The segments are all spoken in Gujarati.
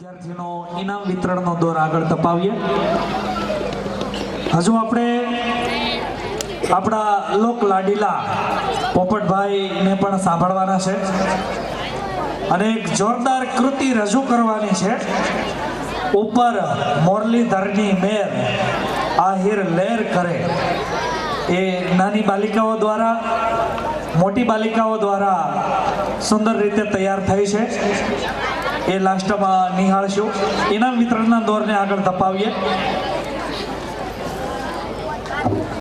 વિદ્યાર્થીનો ઇનામ વિતરણનો દોર આગળ તપાવીએ। હજુ આપણે આપણા લોક લાડીલા પોપટભાઈને પણ સાંભળવાના છે અને એક જોરદાર કૃતિ રજૂ કરવાની છે। ઉપર મોરલીધરની મેર આહિર લેર કરે એ નાની બાલિકાઓ દ્વારા મોટી બાલિકાઓ દ્વારા સુંદર રીતે તૈયાર થઈ છે। એ લાસ્ટમાં નિહાળશું। ઇનામ વિતરણના દોરને આગળ ધપાવીએ।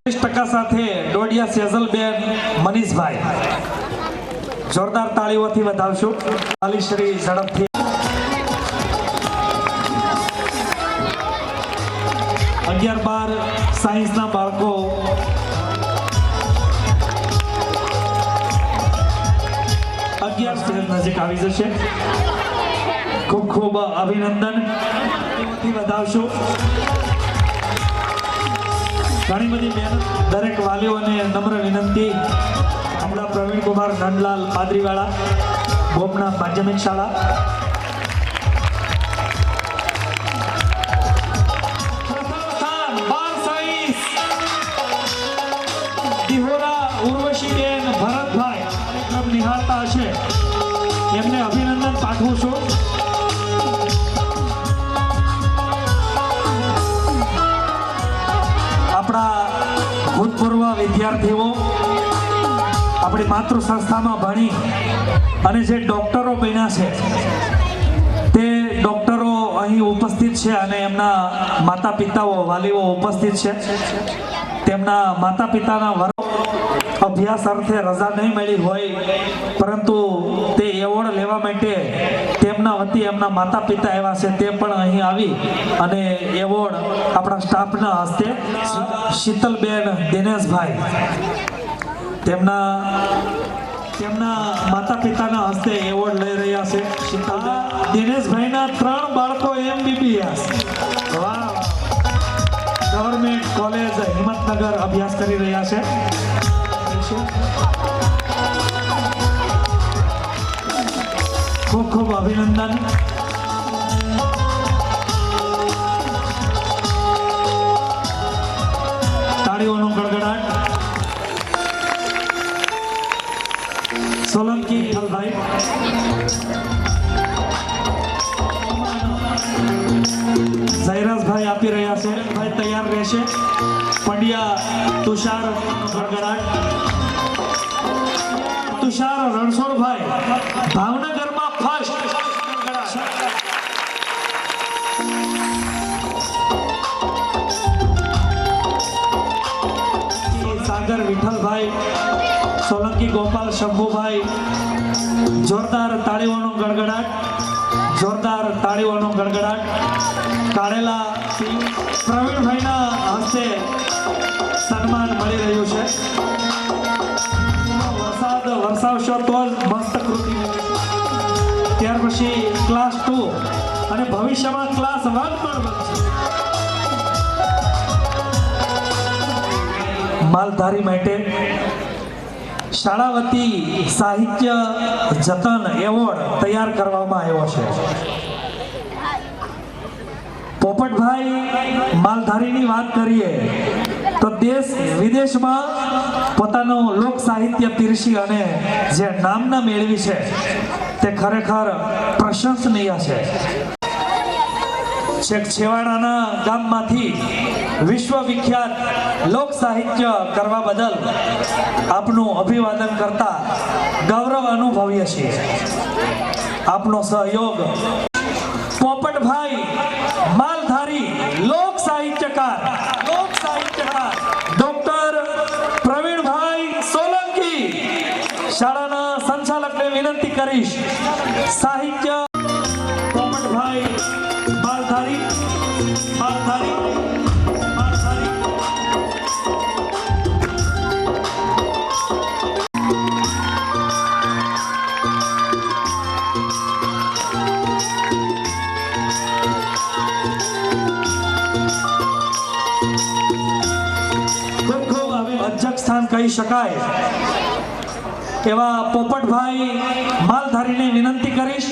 30% સાથે ડોડિયા સેઝલબેન મનીષભાઈ જોરદાર તાળીઓથી વધાવશું। વાલીશ્રી ઝડપથી 11-12 સાયન્સના બાળકો સ્ટેજ નજીક આવી જશે। ખૂબ ખૂબ અભિનંદન વધાવશું। ઘણી બધી મહેનત દરેક વાલીઓને નમ્ર વિનંતી। આપણા પ્રવીણ કુમાર નંદલાલ પાદરીવાળા ગોપનાથ માધ્યમિક શાળા ઉર્વશીબેન ભરતભાઈ કાર્યક્રમ નિહાળતા હશે એમને અભિનંદન પાઠવું છું। આપણા ભૂતપૂર્વ વિદ્યાર્થીઓ આપણી માતૃ સંસ્થામાં ભણી અને જે ડોક્ટરો બન્યા છે તે ડોક્ટરો અહીં ઉપસ્થિત છે અને એમના માતા પિતાઓ વાલીઓ ઉપસ્થિત છે। તેમના માતા પિતાના અભ્યાસ અર્થે રજા નહીં મળી હોય પરંતુ તે એવોર્ડ લેવા માટે તેમના વતી એમના માતા પિતા આવ્યા છે તે પણ અહીં આવી અને એવોર્ડ આપણા સ્ટાફના હસ્તે શીતલબેન દિનેશભાઈ તેમના માતા પિતાના હસ્તે એવોર્ડ લઈ રહ્યા છે। દિનેશભાઈના 3 બાળકો MBBS ગવર્મેન્ટ કોલેજ હિંમતનગર અભ્યાસ કરી રહ્યા છે। ખૂબ ખૂબ અભિનંદન। તાળીઓનો ગડગડાટ। સોલંકી ભાઈ જયરાજભાઈ આપી રહ્યા છે। ભાઈ તૈયાર રહેશે। પંડ્યા તુષાર ગડગડાટ। તુષાર રણછોડભાઈ ભાવનગરમાં ફર્સ્ટ। સાગર વિઠ્ઠલભાઈ સોલંકી ગોપાલ શંભુભાઈ જોરદાર તાળીઓનો ગડગડાટ। જોરદાર તાળીઓનો ગડગડાટ। કાળેલા પ્રવીણભાઈના હસ્તે સન્માન મળી રહ્યું છે। વરસાવશો તો જ મસ્ત કૃતિ ત્યાર પછી ક્લાસ 2 અને ભવિષ્યમાં ક્લાસ 1 પણ બનશે। માલધારી માટે શાળા વતી સાહિત્ય જતન એવોર્ડ તૈયાર કરવામાં આવ્યો છે। પોપટભાઈ માલધારીની વાત કરીએ તો દેશ વિદેશમાં પોતાનું લોક સાહિત્ય પીરસી અને જે નામના મેળવી છે તે ખરેખર પ્રશંસનીય છે। છેક છેવાડાના ગામમાંથી વિશ્વવિખ્યાત લોક સાહિત્ય કરવા બદલ આપનું અભિવાદન કરતા ગૌરવ અનુભવીએ છીએ। આપનો સહયોગ પોપટભાઈ માલધારી લોક સાહિત્યકાર ડોક્ટર પ્રવીણભાઈ સોલંકી શાળાના સંચાલકને વિનંતી કરીશ સાહિત્ય પોપટભાઈ માલધારી સ્થાન કહી શકાય એવા પોપટભાઈ માલધારીને વિનંતી કરીશ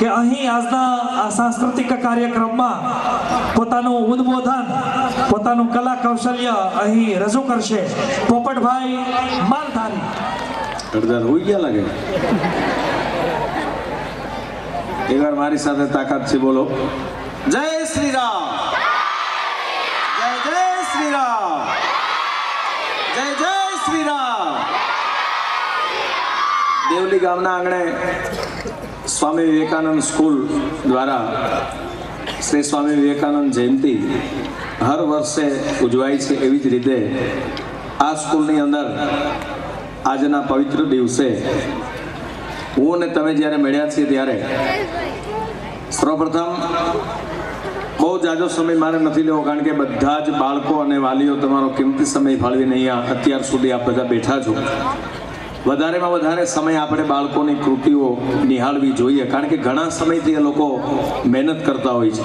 કે અહીં આજના આ સાંસ્કૃતિક કાર્યક્રમમાં પોતાનું ઉદ્બોધન, પોતાનું કલા કૌશલ્ય અહીં રજૂ કરશે પોપટભાઈ માલધારી. અડધા હોઈ ગયા લાગે. એકવાર મારી સાથે તાકાતથી બોલો, જય શ્રી રામ, જય જય શ્રી રામ, જય જય શ્રી રામ. દેવલી ગામના આંગણે સ્વામી વિવેકાનંદ સ્કૂલ દ્વારા શ્રી સ્વામી વિવેકાનંદ જયંતિ હર વર્ષે ઉજવાય છે. એવી જ રીતે આ સ્કૂલની અંદર આજના પવિત્ર દિવસે હું અને તમે જ્યારે મળ્યા છીએ ત્યારે સર્વપ્રથમ બહુ જાજો સમય મારે નથી લેવો, કારણ કે બધા જ બાળકો અને વાલીઓ તમારો કિંમતી સમય ફાળવીને અહીંયા અત્યાર સુધી આપ બધા બેઠા છો. વધારેમાં વધારે સમય આપણે બાળકોની કૃતિઓ નિહાળવી જોઈએ, કારણ કે ઘણા સમયથી એ લોકો મહેનત કરતા હોય છે.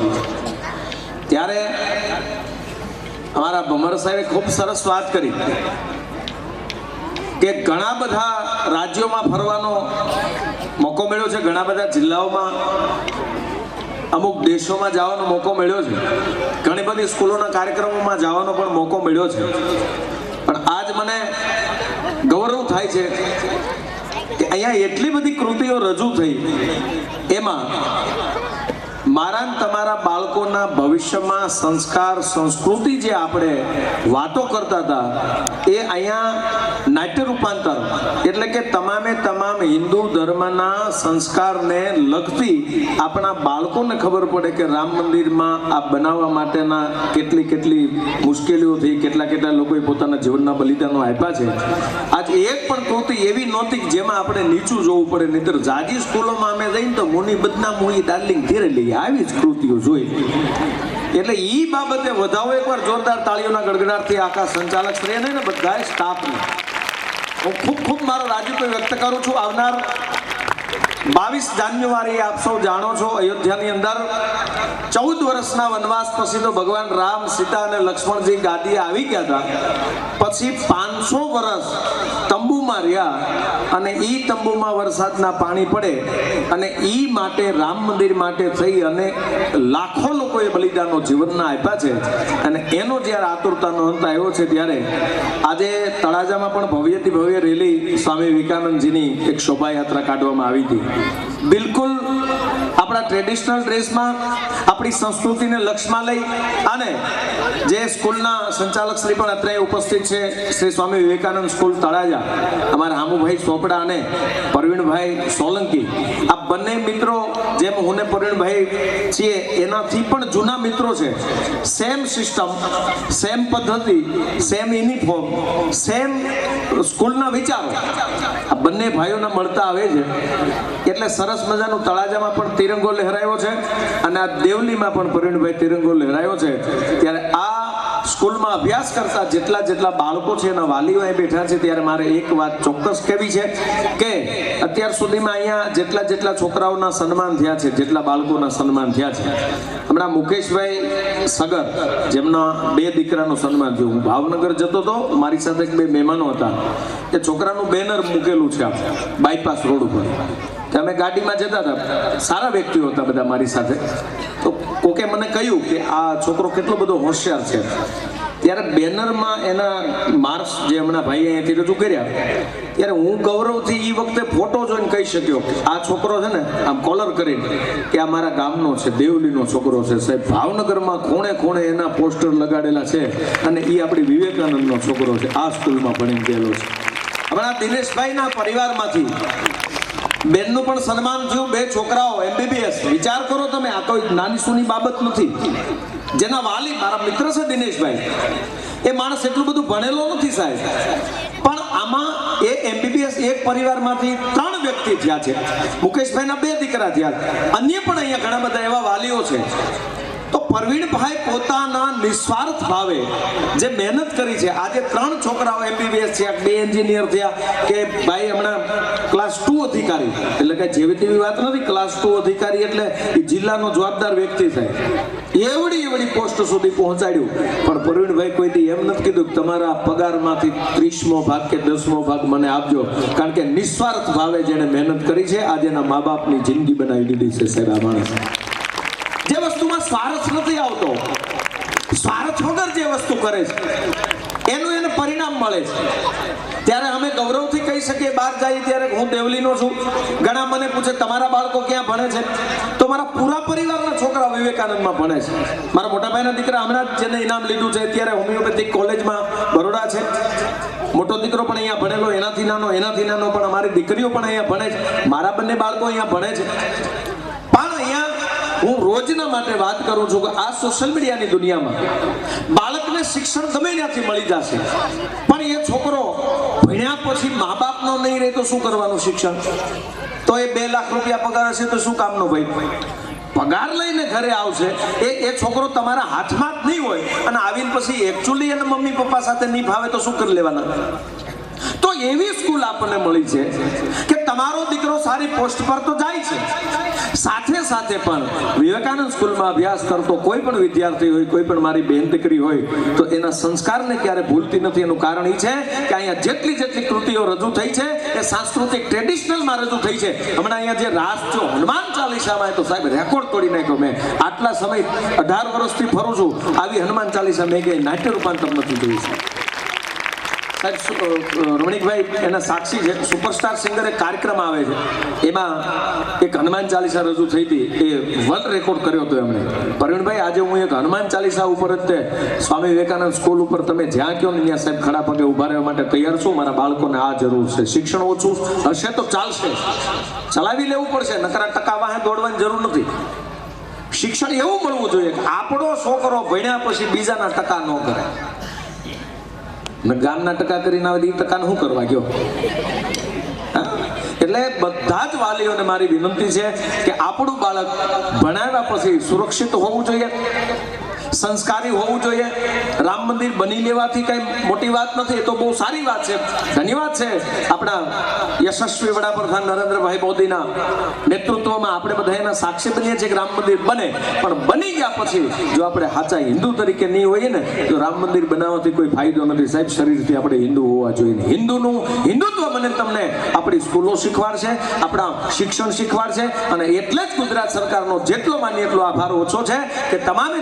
ત્યારે અમારા ભમર સાહેબે ખૂબ સરસ વાત કરી કે ઘણા બધા રાજ્યોમાં ફરવાનો મોકો મળ્યો છે, ઘણા બધા જિલ્લાઓમાં, અમુક દેશોમાં જવાનો મોકો મળ્યો છે, ઘણી બધી સ્કૂલોના કાર્યક્રમોમાં જવાનો પણ મોકો મળ્યો છે. પણ આજ મને ગૌરવ થાય છે કે અહીંયા એટલી બધી કૃતિઓ રજૂ થઈ, એમાં મારા તમારા બાળકોના ભવિષ્યમાં સંસ્કાર સંસ્કૃતિ જે આપણે વાતો કરતા હતા એ અહીંયા નાટ્ય રૂપાંતર, એટલે કે તમામે તમામ હિન્દુ ધર્મના સંસ્કારને લગતી આપણા બાળકોને ખબર પડે કે રામ મંદિરમાં આ બનાવવા માટેના કેટલી કેટલી મુશ્કેલીઓ થઈ, કેટલા કેટલા લોકોએ પોતાના જીવનના બલિદાનો આપ્યા છે. આજ એક પણ કૃતિ એવી નહોતી કે જેમાં આપણે નીચું જોવું પડે, નહીતર જાજી સ્કૂલોમાં અમે જઈને તો મુની બદના મુઈ ડાર્લિંગ ઘેરે લઈએ આવી જ કૃતિઓ જોઈ. એટલે ઈ બાબતે વધાવો એકવાર જોરદાર તાળીઓના ગડગડાટથી આખા સંચાલક શ્રીને ને બધા સ્ટાફને હું ખૂબ ખૂબ મારો રાજીપો વ્યક્ત કરું છું. આવનાર 22 જાન્યુઆરી આપ સૌ જાણો છો, અયોધ્યાની અંદર 14 વર્ષના વનવાસ પછી તો ભગવાન રામ, સીતા અને લક્ષ્મણજી ગાદીએ આવી ગયા હતા. પછી 500 વર્ષ તંબુમાં રહ્યા અને ઈ તંબુમાં વરસાદના પાણી પડે અને ઈ માટે રામ મંદિર માટે થઈ અને લાખો લોકોએ બલિદાનો જીવનના આપ્યા છે. અને એનો જ્યારે આતુરતાનો અંત આવ્યો છે ત્યારે આજે તળાજામાં પણ ભવ્યથી ભવ્ય રેલી સ્વામી વિવેકાનંદજીની એક શોભાયાત્રા કાઢવામાં આવી હતી. બિલકુલ આપણા ટ્રેડિશનલ ડ્રેસમાં આપણી સંસ્કૃતિને લક્ષમાં લઈ અને જે સ્કૂલના સંચાલક શ્રી પણ અત્યારે ઉપસ્થિત છે, શ્રી સ્વામી વિવેકાનંદ સ્કૂલ તળાજા, અમારા હામુભાઈ ચોપડા અને પરવીણભાઈ સોલંકી, આ બંને મિત્રો જેમ હું ને પરવીણભાઈ છીએ એનાથી પણ જૂના મિત્રો છે. સેમ સિસ્ટમ, સેમ પદ્ધતિ, સેમ યુનિફોર્મ, સેમ સ્કૂલના વિચારો આ બંને ભાઈઓને મળતા આવે છે. એટલે સરસ મજાનું તળાજામાં પણ તિરંગો લહેરાયો છે અને આ દેવલીમાં પણ પરવીણભાઈ તિરંગો લહેરાયો છે. ત્યારે આ સ્કૂલમાં અભ્યાસ કરતા જેટલા બાળકો છે એના વાલીઓ અહીં બેઠા છે, ત્યારે મારે એક વાત ચોક્કસ કહેવી છે કે અત્યાર સુધીમાં અહીંયા જેટલા છોકરાઓના સન્માન થયા છે, જેટલા બાળકોના સન્માન થયા છે, હમણાં મુકેશભાઈ સગર જેમના 2 દીકરાનું સન્માન થયું. હું ભાવનગર જતો હતો, મારી સાથે 2 મહેમાનો હતા, એ છોકરાનું બેનર મૂકેલું છે બાયપાસ રોડ ઉપર. અમે ગાડીમાં જતા હતા, સારા વ્યક્તિઓ હતા બધા મારી સાથે. તો કોકે મને કહ્યું કે આ છોકરો કેટલો બધો હોશિયાર છે. ત્યારે બેનરમાં એના માર્ક્સ જે હમણાં ભાઈ અહીંયાથી રજૂ કર્યા, ત્યારે હું ગૌરવથી એ વખતે ફોટો જોઈને કહી શક્યો આ છોકરો છે ને આમ કોલર કરીને કે આ મારા ગામનો છે, દેવલીનો છોકરો છે. સાહેબ ભાવનગરમાં ખૂણે ખૂણે એના પોસ્ટર લગાડેલા છે અને એ આપણી વિવેકાનંદનો છોકરો છે, આ સ્કૂલમાં ભણીને ગયેલો છે. હમણાં દિનેશભાઈના પરિવારમાંથી બેનનું પણ સન્માન થયું, 2 છોકરાઓ MBBS. વિચાર કરો તમે, આ કોઈ નાની સૂની બાબત નથી. જેના વાલી મારા મિત્ર છે દિનેશભાઈ, એ માણસ એટલું બધું ભણેલો નથી સાહેબ, પણ આમાં એ MBBS એક પરિવારમાંથી 3 વ્યક્તિ થયા છે. મુકેશભાઈના 2 દીકરા થયા, અન્ય પણ અહીંયા ઘણા બધા એવા વાલીઓ છે. તો પ્રવીણભાઈ પોતાના નિસ્વાર્થ ભાવે જે મહેનત કરી છે, આજે 3 છોકરાઓ MBBS થયા, 2 એન્જિનિયર થયા, કે ભાઈ હમણાં ક્લાસ 2 અધિકારી, એટલે કે જેવી તેવી વાત નથી, ક્લાસ 2 અધિકારી એટલે એ જિલ્લાનો જવાબદાર વ્યક્તિ થાય, એવડી પોસ્ટ સુધી પહોંચાડ્યું. પણ પ્રવીણભાઈ કોઈથી એમ નથી કીધું કે તમારા પગારમાંથી 30મો ભાગ કે 10મો ભાગ મને આપજો, કારણ કે નિસ્વાર્થ ભાવે જેને મહેનત કરી છે આજે એના મા બાપની જિંદગી બનાવી દીધી છે. સાહેબ, આ માણસ જે વસ્તુમાં સ્વાર્થ નથી આવતો, સ્વાર્થ વગર જે વસ્તુ કરે છે એનું એને પરિણામ મળે છે. ત્યારે અમે ગૌરવથી કહી શકીએ, બહાર જઈએ ત્યારે, હું દેવલીનો છું, ઘણા મને પૂછે તમારા બાળકો ક્યાં ભણે છે, તો મારા પૂરા પરિવારના છોકરા વિવેકાનંદમાં ભણે છે. મારા મોટા ભાઈના દીકરા હમણાં જ જેને ઇનામ લીધું છે અત્યારે હોમિયોપેથિક કોલેજમાં બરોડા છે, મોટો દીકરો પણ અહીંયા ભણેલો, એનાથી નાનો પણ અમારી દીકરીઓ પણ અહીંયા ભણે છે, મારા બંને બાળકો અહીંયા ભણે છે. પણ અહીંયા હું રોજના માટે વાત કરું છું કે આ સોશિયલ મીડિયાની દુનિયામાં બાળકને શિક્ષણ ગમે ત્યાંથી મળી જશે, પણ એ છોકરો ભણ્યા પછી મા બાપનો નહીં રહે તો શું કરવાનું શિક્ષણ? તો એ 2 લાખ રૂપિયા પગાર હશે તો શું કામનો? ભાઈ પગાર લઈને ઘરે આવશે, એ છોકરો તમારા હાથમાં જ નહીં હોય અને આવીને પછી એકચ્યુઅલી એને મમ્મી પપ્પા સાથે નહીં ભાવે તો શું કરી લેવાના? તો એવી સ્કૂલ આપણને મળી છે કે તમારો દીકરો સારી પોસ્ટ પર તો જાય છે, સાથે પણ વિવેકાનંદ સ્કૂલમાં અભ્યાસ કરતો કોઈ પણ વિદ્યાર્થી હોય, કોઈ પણ મારી બેન દીકરી હોય, તો એના સંસ્કારને ક્યારે ભૂલતી નથી. એનું કારણ એ છે કે અહીંયા જેટલી કૃતિઓ રજૂ થઈ છે એ સાંસ્કૃતિક ટ્રેડિશનલમાં રજૂ થઈ છે. હમણાં અહીંયા જે રાસ જો હનુમાન ચાલીસામાં, તો સાહેબ રેકોર્ડ તોડી નાખ્યો. મેં આટલા સમય 18 વર્ષથી ફરું છું, આવી હનુમાન ચાલીસા મેં ક્યાંય નાટ્ય રૂપાંતર નથી જોયું છે. રમણીકભાઈ એના સાક્ષી છે, સુપરસ્ટાર સિંગર એક કાર્યક્રમ આવે છે, એમાં એક હનુમાન ચાલીસા રજૂ થઈ હતી, એ વર્લ્ડ રેકોર્ડ કર્યો હતો એમણે. પ્રવીણભાઈ, આજે હું એક હનુમાન ચાલીસા ઉપર જ તે સ્વામી વિવેકાનંદ સ્કૂલ ઉપર તમે જ્યાં કહો ને ત્યાં સાહેબ ખડા પગે ઉભા રહેવા માટે તૈયાર છું. મારા બાળકોને આ જરૂર છે, શિક્ષણ ઓછું હશે તો ચાલશે, ચલાવી લેવું પડશે, નકરા ટકા વાહે દોડવાની જરૂર નથી. શિક્ષણ એવું મળવું જોઈએ કે આપણો છોકરો ભણ્યા પછી બીજાના ટકા ન કરે. ગામના ટકા કરીને આવે, 10% શું કરવા ગયો? એટલે બધા જ વાલીઓને મારી વિનંતી છે કે આપણું બાળક ભણાવ્યા પછી સુરક્ષિત હોવું જોઈએ, સંસ્કારી હોવું જોઈએ. રામ મંદિર બની લેવાથી કઈ મોટી વાત નથી, એ તો બહુ સારી વાત છે, ધન્યવાદ છે આપણા યશસ્વી વડાપ્રધાન નરેન્દ્રભાઈ મોદીના નેતૃત્વમાં. આપણે બધા એના સાક્ષી બનીએ છીએ કે રામ મંદિર બને, પણ બની ગયા પછી જો આપણે સાચા હિન્દુ તરીકે નહીં હોઈએ ને તો રામ મંદિર બનાવવાથી કોઈ ફાયદો નથી. સાહેબ, શરીરથી આપણે હિન્દુ હોવા જોઈએ. હિન્દુનું હિન્દુત્વ મને તમને આપણી સ્કૂલો શીખવાડશે, આપણા શિક્ષણ શીખવાડશે, અને એટલે જ ગુજરાત સરકારનો જેટલો માની એટલો આભાર ઓછો છે કે તમામ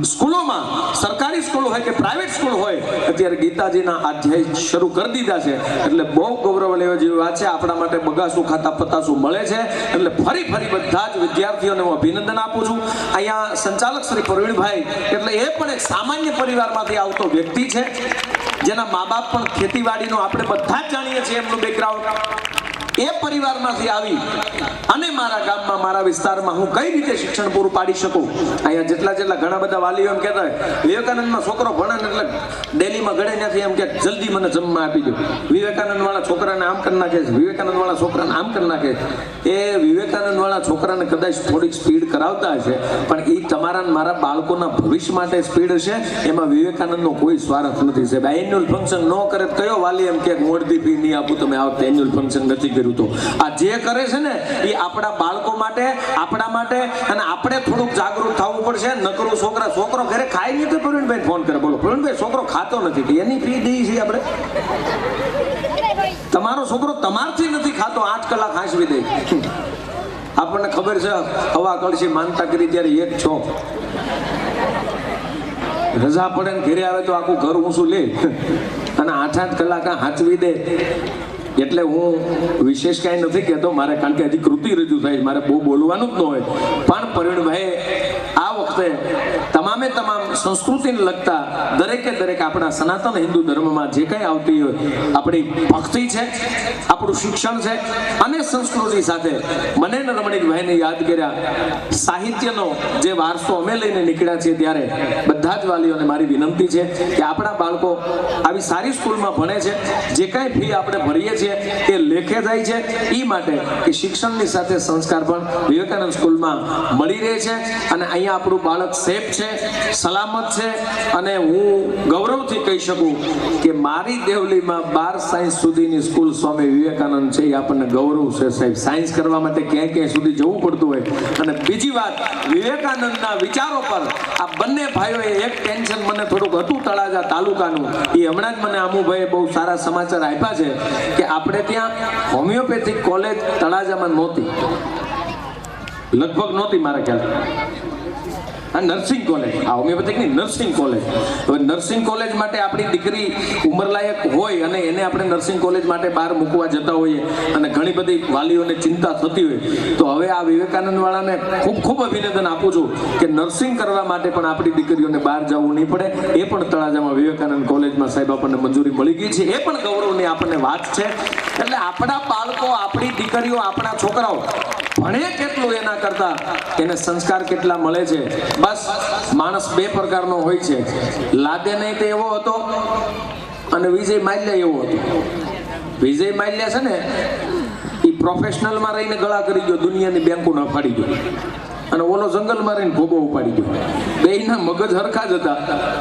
સ્કૂલોમાં, સરકારી સ્કૂલ હોય કે પ્રાઇવેટ સ્કૂલ હોય, અત્યારે ગીતાજીના અધ્યાય શરૂ કરી દીધા છે. એટલે બહુ ગૌરવ લેવા જેવી વાત છે. આપણા માટે બગાસું ખાતા પતાસું મળે છે. એટલે ફરી બધા જ વિદ્યાર્થીઓને હું અભિનંદન આપું છું. અહીંયા સંચાલક શ્રી પ્રવીણભાઈ, એટલે એ પણ એક સામાન્ય પરિવારમાંથી આવતો વ્યક્તિ છે, જેના મા બાપ પણ ખેતીવાડીનો, આપણે બધા જ જાણીએ છીએ એમનું બેકગ્રાઉન્ડ. એ પરિવારમાંથી આવી અને મારા ગામમાં, મારા વિસ્તારમાં હું કઈ રીતે શિક્ષણ પૂરું પાડી શકું. અહીંયા જેટલા ઘણા બધા વાલીઓ એમ કહેતા હોય વિવેકાનંદમાં છોકરો ભણે ને એટલે ડેલીમાં ગળે નથી એમ કે જલ્દી મને જમવા આપી દો. વિવેકાનંદ વાળા છોકરાને આમ કરી નાખે છે, વિવેકાનંદ વાળા છોકરાને આમ કરી નાખે છે. એ વિવેકાનંદ વાળા છોકરાને કદાચ થોડીક સ્પીડ કરાવતા હશે, પણ એ તમારા મારા બાળકોના ભવિષ્ય માટે સ્પીડ હશે. એમાં વિવેકાનંદનો કોઈ સ્વાર્થ નથી. સાહેબ, એન્યુઅલ ફંક્શન ન કરે કયો વાલી એમ કે હું અડધી ફી નહીં આપું, તમે આ વખતે એન્યુઅલ ફંક્શન નથી કર્યું. તો આ જે કરે છે ને એ આપણા બાળકો માટે, આપણા માટે, અને આપણે થોડુંક જાગૃત થવું પડશે. નકરું છોકરો ઘરે ખાઈ નહીં તો પ્રવીણભાઈ ફોન કરે, બોલો પ્રવીણભાઈ છોકરો ખાતો નથી, એની ફી દઈએ છીએ આપણે. તમારો છોકરો તમારથી નથી ખાતો, 8 કલાક હાંસવી દે. આપણને ખબર છે, હવા કળશી માનતા કરી ત્યારે 1 છો રજા પડે ને ઘરે આવે તો આખું ઘર ઊંચું લે અને 8 કલાક હાંચવી દે. એટલે હું વિશેષ કાંઈ નથી કહેતો મારે, કારણ કે હજી કૃતિ રજૂ થાય, મારે બહુ બોલવાનું જ ન હોય. પણ પ્રવીણભાઈ આ વખતે તમામ સંસ્કૃતિને લગતા દરેક આપણા સનાતન હિન્દુ ધર્મમાં જે કંઈ આવતી હોય આપણી ભક્તિ છે, આપણું શિક્ષણ છે અને સંસ્કૃતિ સાથે મને ને રમણીકભાઈને યાદ કર્યા સાહિત્યનો જે વારસો અમે લઈને નીકળ્યા છીએ, ત્યારે બધા જ વાલીઓને મારી વિનંતી છે કે આપણા બાળકો આવી સારી સ્કૂલમાં ભણે છે, જે કાંઈ ફી આપણે ભરીએ છીએ એ લેખે જાય છે, એ માટે કે શિક્ષણની સાથે સંસ્કાર પણ વિવેકાનંદ સ્કૂલમાં મળી રહે છે અને અહીંયા આપણું બાળક સેફ છે, સલામત છે. અને હું ગૌરવથી કહી શકું કે મારી દેવલીમાં 12 સાયન્સ સુધીની સ્કૂલ સ્વામી વિવેકાનંદ છે, એ આપણને ગૌરવ છે સાહેબ. સાયન્સ કરવા માટે ક્યાંય સુધી જવું પડતું હોય. અને બીજી વાત, વિવેકાનંદના વિચારો પર આ બંને ભાઈઓએ એક ટેન્શન મને થોડુંક હતું તળાજા તાલુકાનું, એ હમણાં જ મને અમુભાઈએ બહુ સારા સમાચાર આપ્યા છે કે આપણે ત્યાં હોમિયોપેથિક કોલેજ તળાજામાં નહોતી, લગભગ નહોતી મારા ખ્યાલ. આ નર્સિંગ કોલેજ, આ હોમિયોપેથિકની નર્સિંગ કોલેજ. હવે નર્સિંગ કોલેજ માટે આપણી દીકરી ઉંમરલાયક હોય અને એને આપણે નર્સિંગ કોલેજ માટે બહાર મૂકવા જતા હોઈએ અને ઘણી બધી વાલીઓને ચિંતા થતી હોય, તો હવે આ વિવેકાનંદ વાળાને ખૂબ અભિનંદન આપું છું કે નર્સિંગ કરવા માટે પણ આપણી દીકરીઓને બહાર જવું નહીં પડે. એ પણ તળાજામાં વિવેકાનંદ કોલેજમાં સાહેબ આપણને મંજૂરી મળી ગઈ છે, એ પણ ગૌરવની આપણને વાત છે. એટલે આપણા બાળકો, આપણી દીકરીઓ, આપણા છોકરાઓ ભણે કેટલું એના કરતા એને સંસ્કાર કેટલા મળે છે. બસ માણસ બે પ્રકારનો હોય છે, લાદે નહીં તો એવો હતો અને વિજય માલ્યા એવો હતો. વિજય માલ્યા છે ને એ પ્રોફેશનલમાં રહીને ગળા કરી ગયો, દુનિયાની બેંકો ન ફાડી ગયો, અને ઓલો જંગલમાં રહીને ભોગો ઉપાડી ગયો. બેયના મગજ હરખા જ હતા.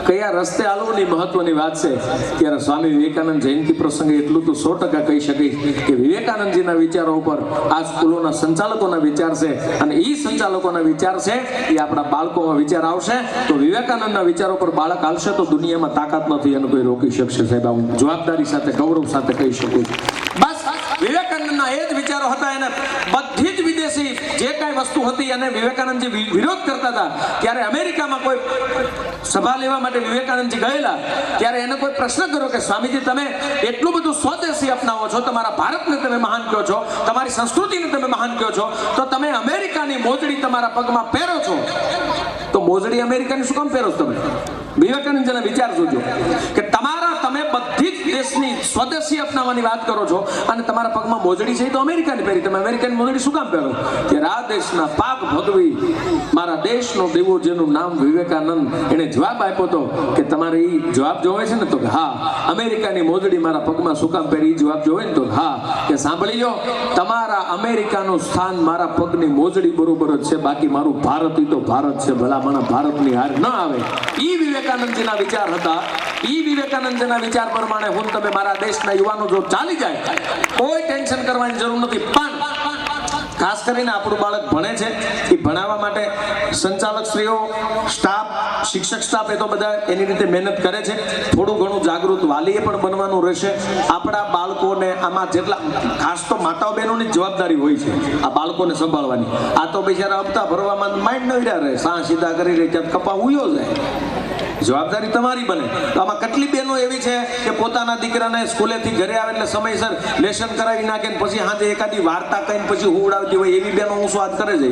કયા રસ્તે હાલવાની મહત્વની વાત છે. ત્યારે સ્વામી વિવેકાનંદ જયંતિ પ્રસંગે એટલું તો 100% કહી શકીશ કે વિવેકાનંદજીના વિચારો ઉપર આ સ્કૂલોના સંચાલકોના વિચાર છે, અને એ સંચાલકોના વિચાર છે એ આપણા બાળકોમાં વિચાર આવશે તો વિવેકાનંદના વિચારો પર બાળક હાલશે તો દુનિયામાં તાકાત નથી એને કોઈ રોકી શકશે. સાહેબ, હું જવાબદારી સાથે, ગૌરવ સાથે કહી શકું છું. બસ વિવેકાનંદના એ જ વિચારો હતા. એને બધી જ વિદેશી જે કાંઈ વસ્તુ હતી અને વિવેકાનંદજી વિરોધ કરતા હતા. ત્યારે અમેરિકામાં કોઈ સભા લેવા માટે વિવેકાનંદજી ગયેલા, ત્યારે એને કોઈ પ્રશ્ન કર્યો કે સ્વામીજી, તમે એટલું બધું સ્વદેશી અપનાવો છો, તમારા ભારતને તમે મહાન કહો છો, તમારી સંસ્કૃતિને તમે મહાન કહો છો, તો તમે અમેરિકાની મોજડી તમારા પગમાં પહેરો છો, તો મોજડી અમેરિકાની શું કામ પહેરો છો તમે? વિવેકાનંદજીના વિચાર જોજો કે તમે બધી જ દેશની સ્વદેશી અપનાવવાની વાત કરો છો અને તમારા પગમાં મોજડી છે તો અમેરિકાની પહેરી, તમે અમેરિકાની મોજડી શું કામ પહેરો? ત્યારે આ દેશના પાક ભગવી મારા દેશનો દેવો જેનું નામ વિવેકાનંદ, એને જવાબ આપ્યો હતો કે તમારે એ જવાબ જોવે છે ને? તો કે હા. અમેરિકાની મોજડી મારા પગમાં શું કામ પહેરી? એ જવાબ જોવે ને? તો હા. કે સાંભળી લો, તમારા અમેરિકાનું સ્થાન મારા પગની મોજડી બરોબર જ છે, બાકી મારું ભારત ઈ તો ભારત છે, ભલા મારા ભારતની હાર ન આવે. ઈ વિવેકાનંદજીના વિચાર હતા. ઈ વિવેકાનંદજીના વિચાર પ્રમાણે હું તમે મારા દેશના યુવાનો જો ચાલી જાય, કોઈ ટેન્શન કરવાની જરૂર નથી. પણ ખાસ કરીને આપણું બાળક ભણે છે, એ ભણાવવા માટે સંચાલક શ્રીઓ, સ્ટાફ, શિક્ષક સ્ટાફ, એ તો બધા એની રીતે મહેનત કરે છે. થોડું ઘણું જાગૃત વાલીએ પણ બનવાનું રહેશે. આપણા બાળકોને આમાં જેટલા, ખાસ તો માતાઓ બહેનોની જવાબદારી હોય છે આ બાળકોને સંભાળવાની. આ તો બિચારા હપ્તા ભરવામાં માઇન્ડ ન રહ્યા રહે, સાં સીધા કરી રહે, ક્યાંક કપા ઉયો જાય. જવાબદારી તમારી બને. તો આમાં કેટલી બહેનો એવી છે કે પોતાના દીકરાને સ્કૂલેથી ઘરે આવે એટલે સમયસર લેસન કરાવી નાખે ને પછી હાજે એકાદી વાર્તા કહીને પછી હુવડાવતી હોય, એવી બહેનો હું સ્વાદ કરે છે.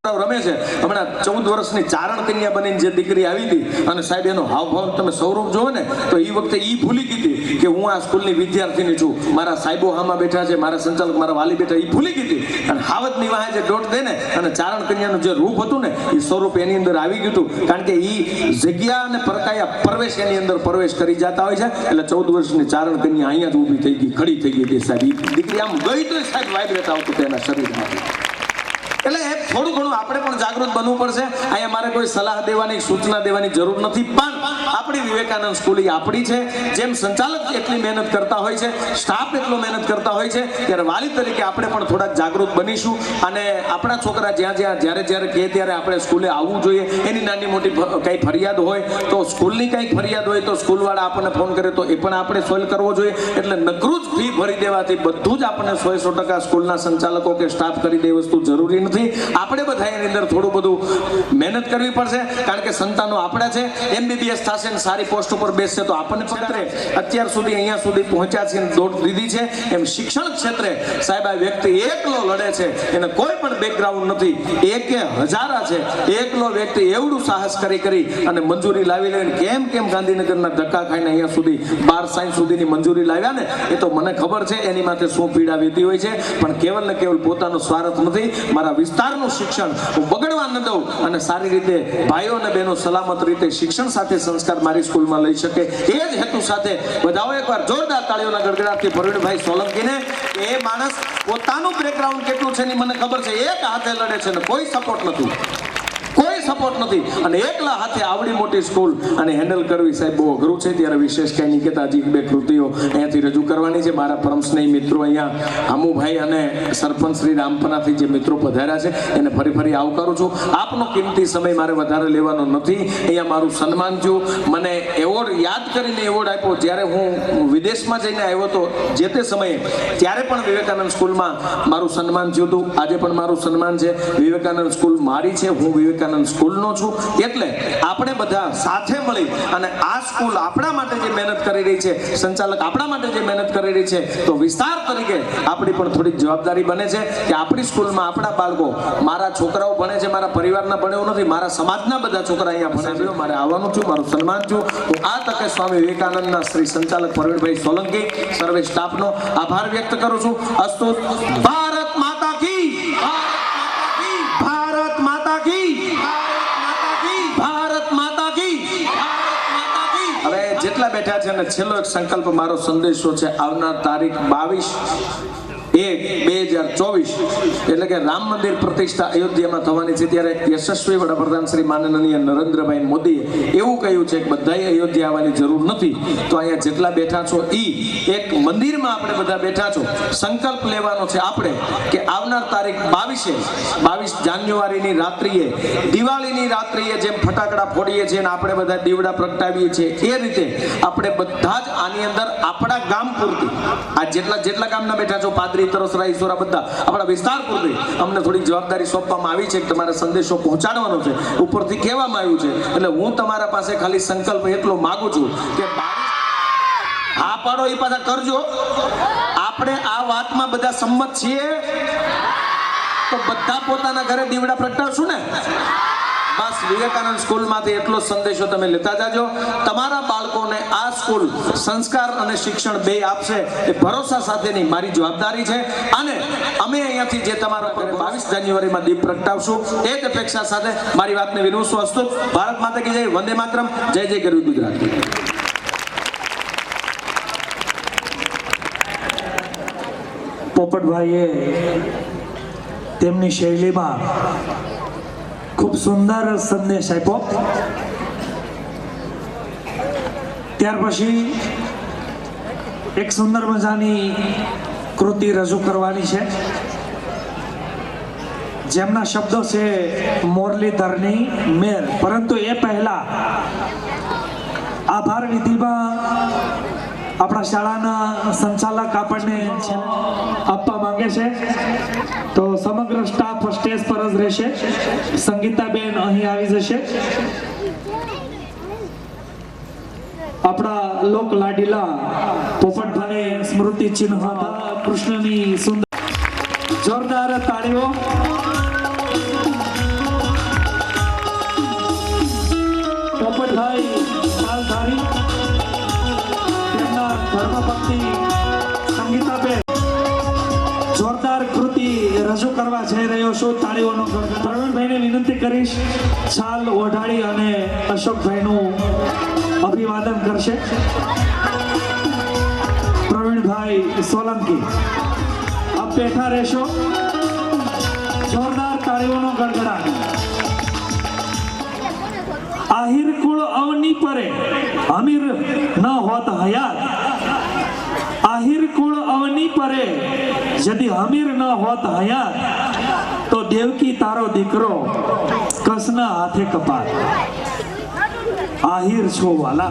રમે છે. હમણાં 14 વર્ષની ચારણ કન્યા બનીને જે દીકરી આવી હતી, અને સાહેબ એનો હાવભાવ તમે સ્વરૂપ જોવો ને તો એ વખતે એ ભૂલી ગઈ હતી કે હું આ સ્કૂલની વિદ્યાર્થીની છું, મારા સાહેબો હામાં બેઠા છે, મારા સંચાલક, મારા વાલી બેઠા, એ ભૂલી ગઈ હતી. અને હાવતની વાહે જે દોટ દે ને, અને ચારણ કન્યાનું જે રૂપ હતું ને, એ સ્વરૂપ એની અંદર આવી ગયું હતું. કારણ કે એ જગ્યા અને પરકાયા પ્રવેશ એની અંદર પ્રવેશ કરી જતા હોય છે. એટલે 14 વર્ષની ચારણ કન્યા અહીંયા જ ઊભી થઈ ગઈ, ખડી થઈ ગઈ હતી સાહેબ. દીકરી આમ ગઈ તો સાહેબ વાઇબ્રેટ આવતું તેના શરીરમાંથી. એટલે થોડું ઘણું આપણે પણ જાગૃત બનવું પડશે. અહીંયા મારે કોઈ સલાહ દેવાની, સૂચના દેવાની જરૂર નથી. પણ આપણી વિવેકાનંદ સ્કૂલ આપણી છે. જેમ સંચાલક એટલી મહેનત કરતા હોય છે, સ્ટાફ એટલો મહેનત કરતા હોય છે, ત્યારે વાલી તરીકે આપણે પણ થોડાક જાગૃત બનીશું. અને આપણા છોકરા જ્યારે કહે ત્યારે આપણે સ્કૂલે આવવું જોઈએ. એની નાની મોટી કંઈ ફરિયાદ હોય તો, સ્કૂલની કંઈક ફરિયાદ હોય તો સ્કૂલવાળા આપણને ફોન કરે તો એ પણ આપણે સોલ્વ કરવો જોઈએ. એટલે નકરું જ ફી ભરી દેવાથી બધું જ આપણને 100% સ્કૂલના સંચાલકો કે સ્ટાફ કરી દે વસ્તુ જરૂરી નથી. આપણે બધા એની અંદર થોડું બધું મહેનત કરવી પડશે. કારણ કે સંતાનો આપણા છે. MBBS થશે, ને સારી પોસ્ટ ઉપર બેસશે તો આપણને ક્ષેત્રે અત્યાર સુધી અહીંયા સુધી પહોંચ્યા છે ને દોડ દીધી છે, એમ શિક્ષણ ક્ષેત્રે સાહેબ આ વ્યક્તિ એકલો લડે છે, એને કોઈ પણ બેકગ્રાઉન્ડ નથી, એકે હજારા છે, એકલો વ્યક્તિ એવડું સાહસ કરી અને મંજૂરી લાવી લઈને કેમ ગાંધીનગરના ધક્કા ખાઈને અહીંયા સુધી 12 સાયન્સ સુધીની મંજૂરી લાવ્યા ને, એ તો મને ખબર છે એની માથે શું પીડા વીતી હોય છે, પણ કેવલ ને કેવલ પોતાનો સ્વાર્થ નથી, મારા વિસ્તારનું શિક્ષણ હું બગડવા ન દઉં અને સારી રીતે ભાઈઓ અને બહેનો સલામત રીતે શિક્ષણ સાથે સંસ્કાર મારી સ્કૂલમાં લઈ શકે, એ જ હેતુ સાથે બધાઓ એકવાર જોરદાર તાળીઓના ગડગડાટથી પ્રવીણભાઈ સોલંકીને, એ માણસ પોતાનું બેકગ્રાઉન્ડ કેટલું છે એની મને ખબર છે, એક હાથે લડે છે ને કોઈ સપોર્ટ નથી અને એકલા હાથે આવડી મોટી સ્કૂલ અને હેન્ડલ કરવી સાહેબ બહુ અઘરું છે. ત્યારે વિશેષ કંઈ નહીં કહેતા હજી 2 કૃતિઓ અહીંયાથી રજૂ કરવાની છે. મારા પરમ સ્નેહી મિત્રો અહીંયા હામુભાઈ અને સરપંચ શ્રી રામપરાથી જે મિત્રો પધાર્યા છે એને ફરી આવકારું છું. આપનો કિંમતી સમય મારે વધારે લેવાનો નથી. અહીંયા મારું સન્માન થયું, મને એવોર્ડ યાદ કરીને એવોર્ડ આપ્યો જ્યારે હું વિદેશમાં જઈને આવ્યો હતો જે તે સમયે, ત્યારે પણ વિવેકાનંદ સ્કૂલમાં મારું સન્માન થયું હતું. આજે પણ મારું સન્માન છે. વિવેકાનંદ સ્કૂલ મારી છે, હું વિવેકાનંદ સ્કૂલનો છું, એટલે આપણે બધા સાથે મળી અને આ સ્કૂલ આપણા માટે જે મહેનત કરી રહી છે, સંચાલક આપણા માટે જે મહેનત કરી રહી છે, તો વિસ્તાર તરીકે આપણી પણ થોડીક જવાબદારી બને છે કે આપણી સ્કૂલમાં આપણા બાળકો, મારા છોકરાઓ ભણે છે, મારા પરિવારના ભણે એવું નથી, મારા સમાજના બધા છોકરા અહીંયા ભણે છે. મારે આવવાનું છું, મારું સન્માન છું. હું આ તકે સ્વામી વિવેકાનંદના શ્રી સંચાલક પ્રવીણભાઈ સોલંકી સર્વે સ્ટાફનો આભાર વ્યક્ત કરું છું. અસ્તુ. ભારત માતા કી, ભારત માતા કી, ભારત માતા કી. હવે જેટલા બેઠા છે અને છેલ્લો એક સંકલ્પ મારો સંદેશો છે, આવનાર તારીખ 22/1/2024 એટલે કે રામ મંદિર પ્રતિષ્ઠા અયોધ્યામાં થવાની છે. ત્યારે યશસ્વી વડાપ્રધાન શ્રી માનનીય નરેન્દ્રભાઈ મોદીએ એવું કહ્યું છે કે બધાએ અયોધ્યા આવવાની જરૂર નથી, તો અહીંયા જેટલા બેઠા છો એક મંદિરમાં આપણે બધા બેઠા છો, સંકલ્પ લેવાનો છે આપણે કે આવનાર તારીખ 22 જાન્યુઆરીની રાત્રિએ, દિવાળીની રાત્રિએ જેમ ફટાકડા ફોડીએ છીએ અને આપણે બધા દીવડા પ્રગટાવીએ છીએ, એ રીતે આપણે બધા જ આની અંદર આપણા ગામ પૂરતી, આ જેટલા ગામના બેઠા છો, પાદરી, તરસરા, ઈશ્વરા, બધા આપણા વિસ્તાર પૂરતી અમને થોડી જવાબદારી સોંપવામાં આવી છે કે તમારે સંદેશો પહોંચાડવાનો છે, ઉપરથી કહેવામાં આવ્યું છે. એટલે હું તમારા પાસે ખાલી સંકલ્પ એટલો માંગુ છું કે આ પાડો એ પાછા કરજો. આપણે આ વાતમાં બધા સંમત છીએ તો બધા પોતાના ઘરે દીવડા પ્રગટાવશું ને. બસ વિવેકાનંદ સ્કૂલમાંથી એટલો સંદેશો તમે લેતા જાજો. તમારા બાળકોને આ સ્કૂલ સંસ્કાર અને શિક્ષણ બે આપશે એ ભરોસા સાથેની મારી જવાબદારી છે. અને અમે અહીંયાથી જે તમારા 22 જાન્યુઆરીમાં દીપ પ્રગટાવશું એ જ અપેક્ષા સાથે મારી વાતને વિનવું છું. અસ્તુ. ભારત માતા કી જય. વંદે માતરમ. જય જય ગરવી ગુજરાત. પોપટભાઈએ તેમની શૈલીમાં ખૂબ સુંદર સંદેશ આપ્યો. ત્યાર પછી એક સુંદર મજાની કૃતિ રજૂ કરવાની છે, જેમના શબ્દો છે મોરલીધરની મેર. પરંતુ એ પહેલા આભાર વિધિમાં આપણા શાળાના સંચાલક આપણને આપવા માંગે છે, તો સમગ્ર સ્ટાફ સ્ટેજ પર જ રહેશે. સંગીતાબેન અહીં આવી જશે. આપણા લોક લાડીલા પોપટભાઈ સ્મૃતિ ચિહ્ન કૃષ્ણની સુંદર જોરદાર તાળીઓ. પોપટભાઈ માલધારી, તેમના ધર્મપત્ની સંગીતાબેન જોરદાર કૃતિ રજૂ કરવા જઈ રહ્યો છું. તાળીઓનો ગણગણ. પ્રવીણભાઈને વિનંતી કરીશ છાલ ઓઢાડી અને અશોકભાઈનું અભિવાદન કરશે. પ્રવીણભાઈ સોલંકી આપ બેઠા રહેશો. જોરદાર તાળીઓનો ગણગણાટ. આહિર કુળ અવની પરે અમીર ન હોત હયાત. આહિર કુળ અવની પરે यदि हमीर न होत हयात तो देवकी तारो दीकरो कसना हाथे कपात. आहिर छो वाला